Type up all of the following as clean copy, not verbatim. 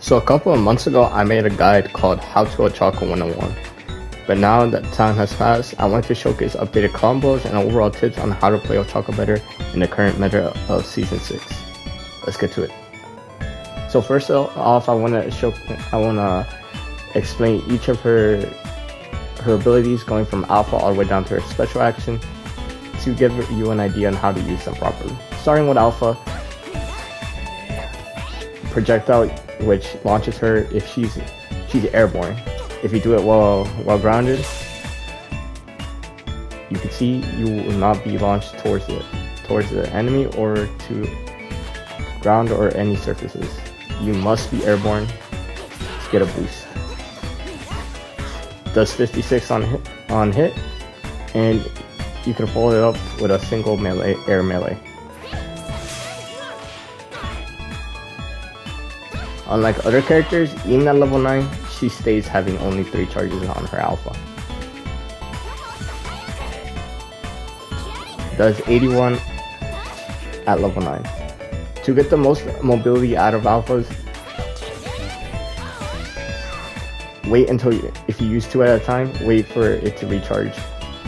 So a couple of months ago, I made a guide called How to Ochaco 101. But now that time has passed, I want to showcase updated combos and overall tips on how to play Ochaco better in the current meta of Season 6. Let's get to it. So first off, I want to explain each of her abilities going from alpha all the way down to her special action to give you an idea on how to use them properly. Starting with alpha, projectile, which launches her if she's airborne. If you do it while grounded, you can see you will not be launched towards the enemy or to ground or any surfaces. You must be airborne to get a boost. Does 56 on hit, and you can follow it up with a single air melee. Unlike other characters, even at level 9, she stays having only 3 charges on her alpha. Does 81 at level 9. To get the most mobility out of alphas, wait until if you use 2 at a time, wait for it to recharge.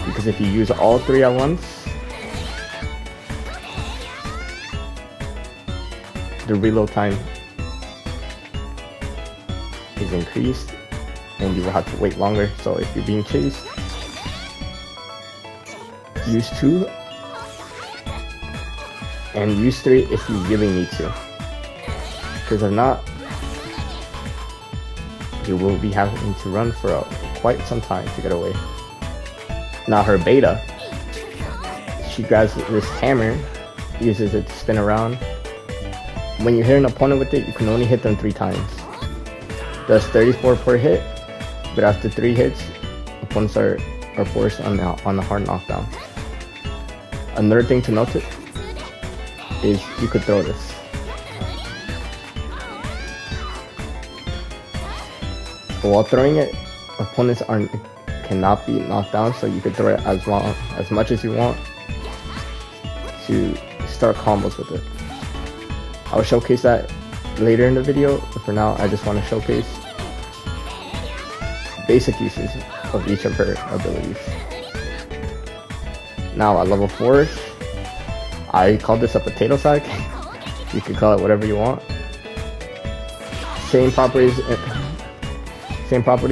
Because if you use all 3 at once, the reload time is increased and you will have to wait longer. So if you're being chased, use 2 and use 3 if you really need to, because if not, you will be having to run for quite some time to get away. Now her beta, she grabs this hammer, uses it to spin around. When you hit an opponent with it, you can only hit them 3 times. Does 34 per hit, but after 3 hits, opponents are forced on the hard knockdown. Another thing to note is you could throw this. But while throwing it, opponents cannot be knocked down, so you could throw it as much as you want to start combos with it. I'll showcase that later in the video, but for now I just want to showcase basic uses of each of her abilities. Now at level 4, I call this a potato sack. You can call it whatever you want. Same properties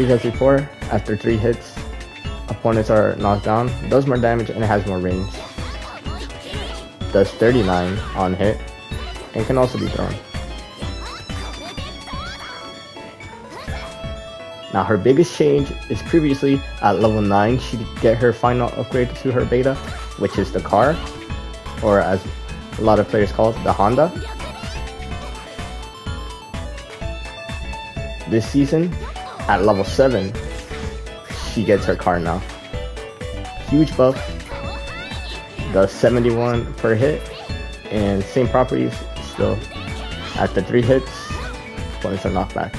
as before. After 3 hits, opponents are knocked down, does more damage, and it has more range. Does 39 on hit, and can also be thrown. Now her biggest change is previously at level 9 she'd get her final upgrade to her beta, which is the car, or as a lot of players call it, the Honda. This season, at level 7, she gets her car now. Huge buff, does 71 per hit, and same properties still. After 3 hits, opponents are knocked back,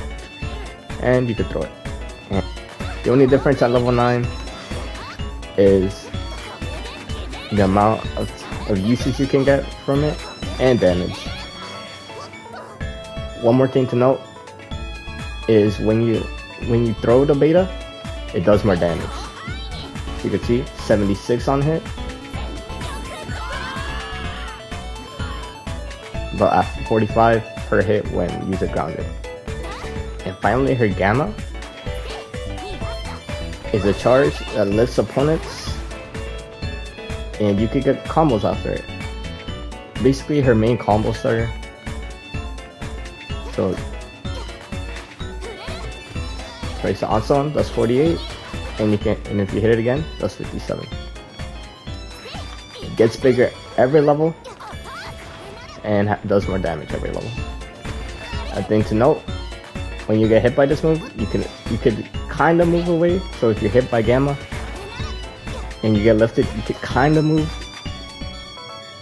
and you can throw it. And the only difference at level 9 is the amount of usage you can get from it and damage. One more thing to note is when you throw the beta, it does more damage. You can see 76 on hit, but at 45 per hit when user grounded. And finally, her gamma is a charge that lifts opponents, and you could get combos after it. Basically her main combo starter. So place the onslaught, that's 48, and if you hit it again, that's 57. It gets bigger every level and does more damage every level. A thing to note, when you get hit by this move, you could kind of move away. So if you're hit by gamma and you get lifted, you could kind of move.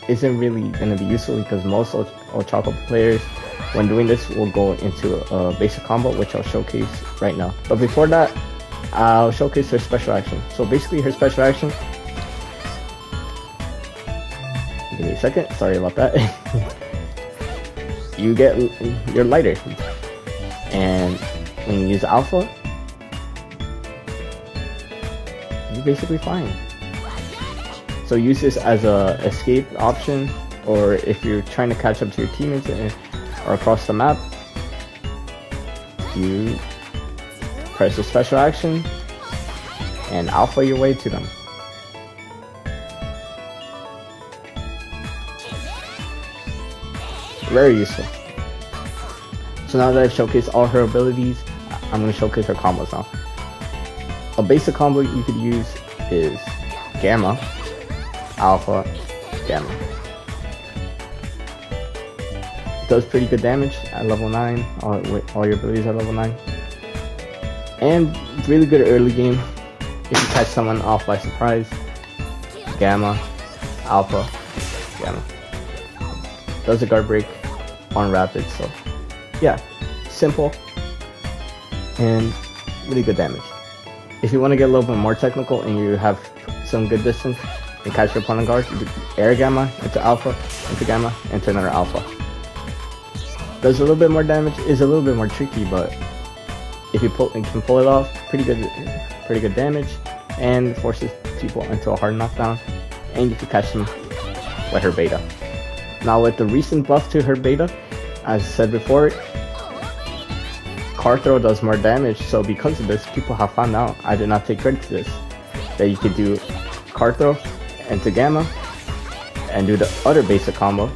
Isn't really going to be useful because most Ochaco players, when doing this, will go into a basic combo, which I'll showcase right now. But before that, I'll showcase her special action. So basically her special action, give me a second, sorry about that. You get your lighter. And when you use alpha, you're basically fine. So use this as a escape option, or if you're trying to catch up to your teammates or across the map, you press a special action and alpha your way to them. Very useful. So now that I've showcased all her abilities, I'm going to showcase her combos now. A basic combo you could use is Gamma, Alpha, Gamma. Does pretty good damage at level 9, all your abilities are level 9. And really good early game. If you catch someone off by surprise, Gamma, Alpha, Gamma. Does a guard break on rapid, so yeah, simple and really good damage. If you want to get a little bit more technical and you have some good distance and catch your opponent guard, you do air Gamma into Alpha, into Gamma, into another Alpha. Does a little bit more damage, is a little bit more tricky, but if you can pull it off, pretty good damage, and forces people into a hard knockdown, and you can catch them with her beta. Now with the recent buff to her beta, as I said before, card throw does more damage, so because of this, people have found out, I did not take credit to this, that you could do card throw into Gamma, and do the other basic combo,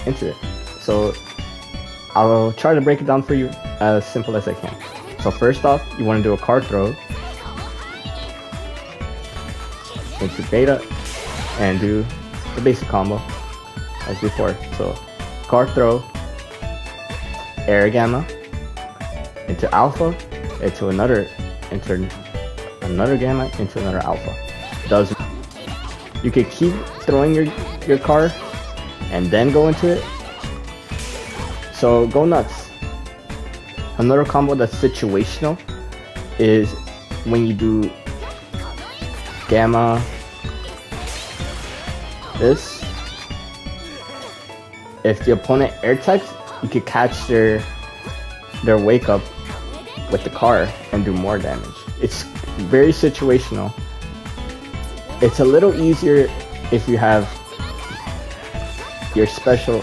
into it. So I'll try to break it down for you as simple as I can. So first off, you want to do a card throw into beta and do the basic combo as before. So card throw, air Gamma into Alpha, into another Gamma, into another Alpha. You could keep throwing your card and then go into it. So go nuts. Another combo that's situational is when you do Gamma this. If the opponent air types, you could catch their wake up with the car and do more damage. It's very situational. It's a little easier if you have your special,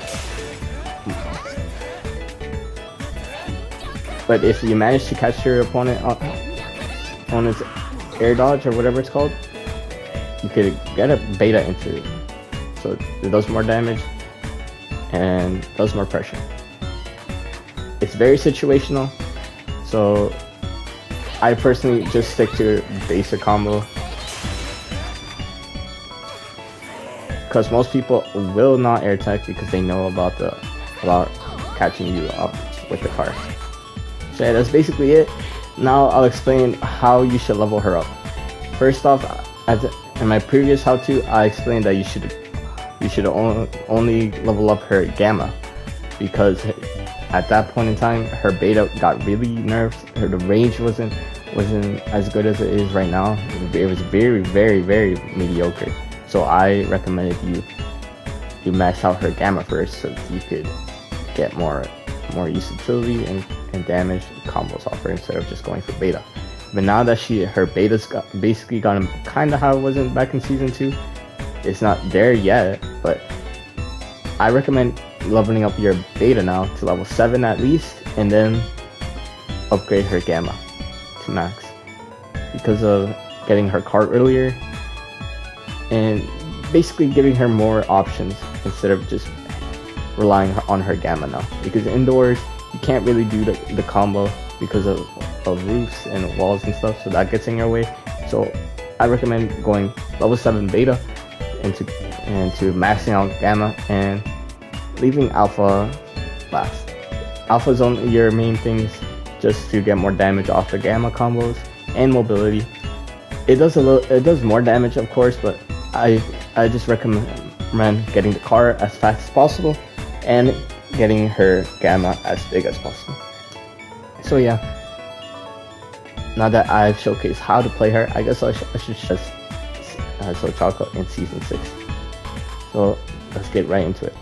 but if you manage to catch your opponent's air dodge or whatever it's called, you could get a beta into it, so it does more damage and does more pressure. It's very situational, so I personally just stick to basic combo, because most people will not air tech because they know about catching you up with the car. So yeah, that's basically it. Now I'll explain how you should level her up. First off, in my previous how-to, I explained that you should only level up her Gamma, because at that point in time her beta got really nerfed. The range wasn't as good as it is right now. It was very, very, very mediocre. So I recommended you max out her Gamma first, so you could get more utility and damage combos off her instead of just going for beta. But now that her beta's basically gotten kind of how it was back in season 2, it's not there yet, but I recommend leveling up your beta now to level 7 at least, and then upgrade her Gamma to max, because of getting her card earlier and basically giving her more options instead of just relying on her Gamma now. Because indoors you can't really do the combo because of roofs and walls and stuff, so that gets in your way. So I recommend going level 7 beta into maxing out Gamma and leaving Alpha last. Alpha's only your main things, just to get more damage off the Gamma combos and mobility. It does more damage, of course, but I just recommend getting the car as fast as possible and getting her Gamma as big as possible. So yeah, now that I've showcased how to play her, I guess I should just Ochaco in season 6. So let's get right into it.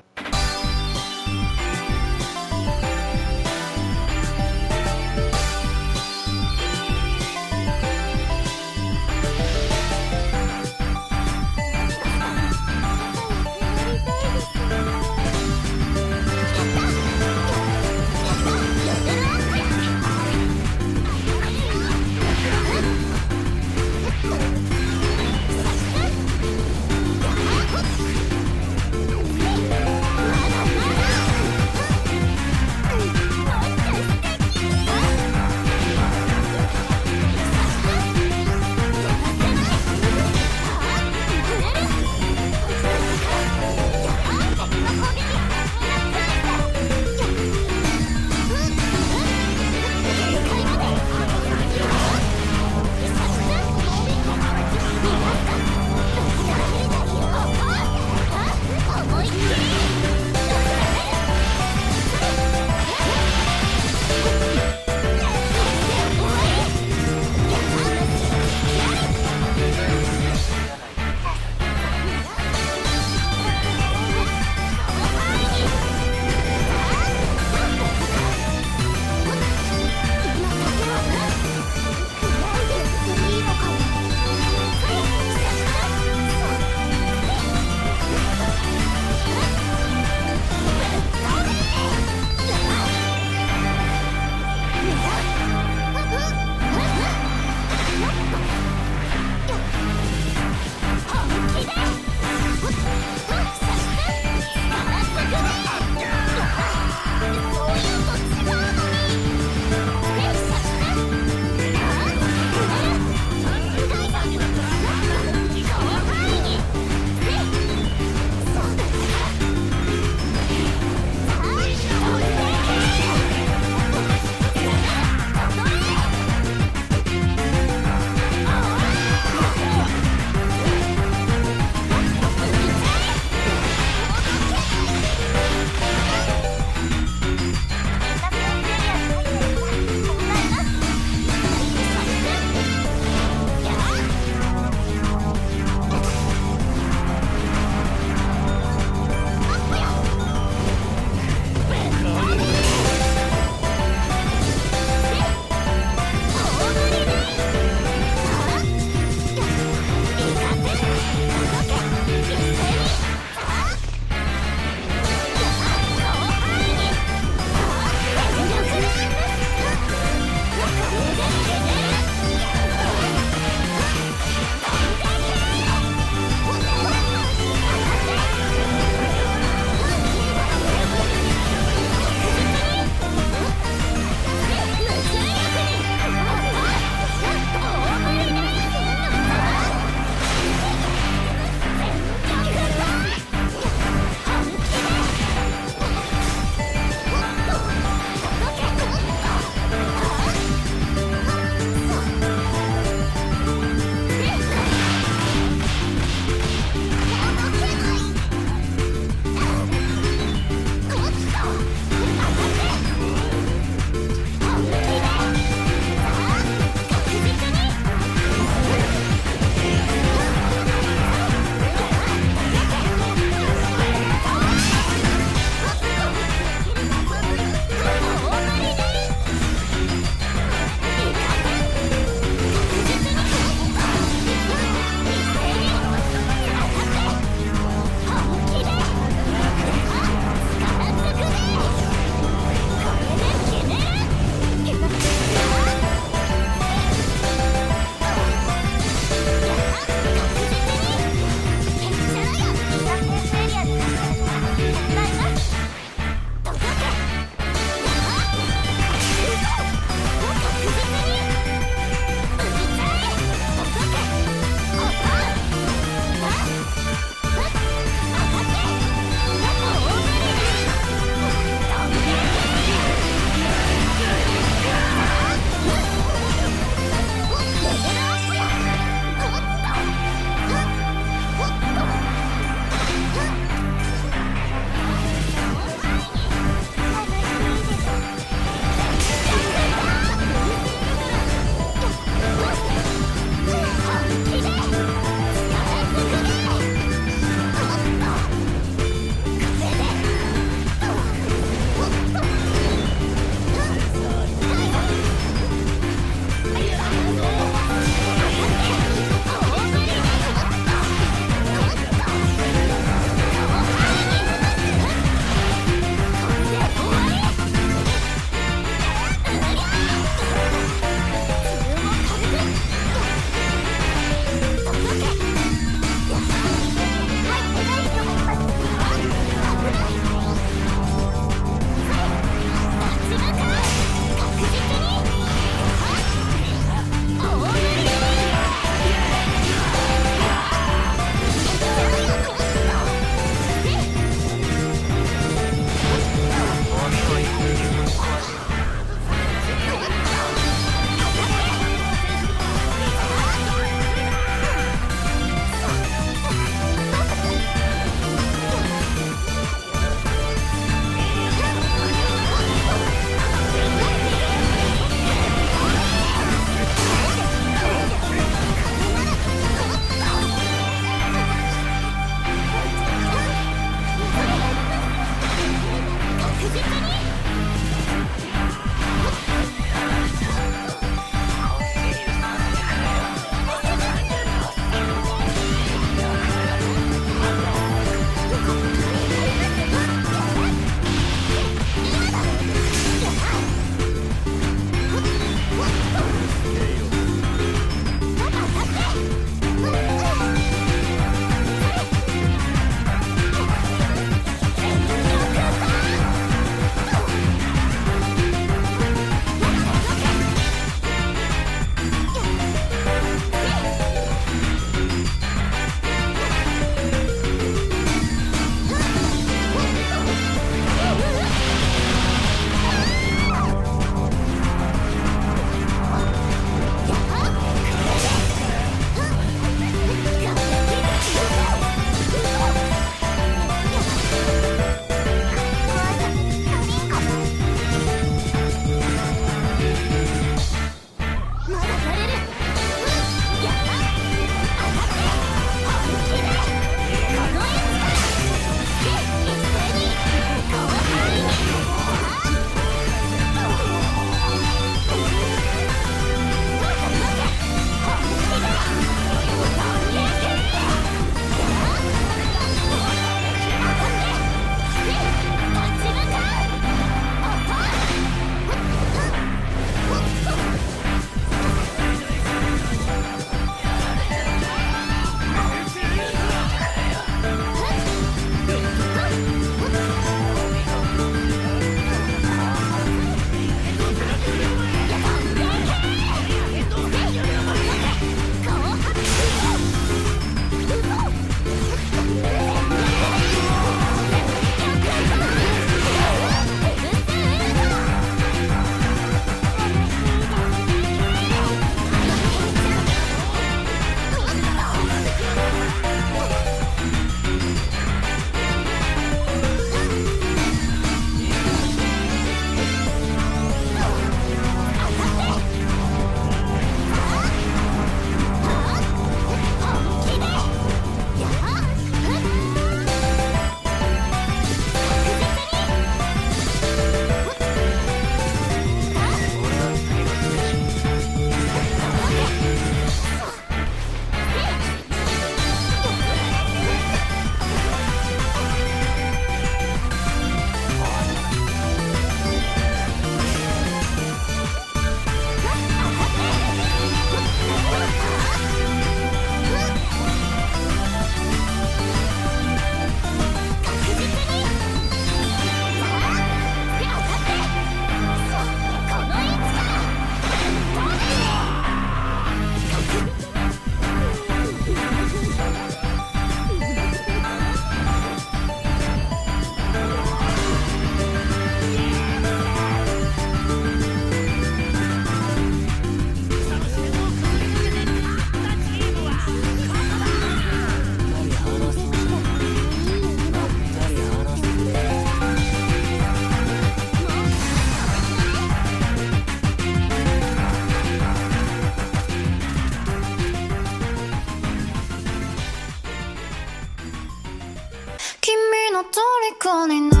虜にな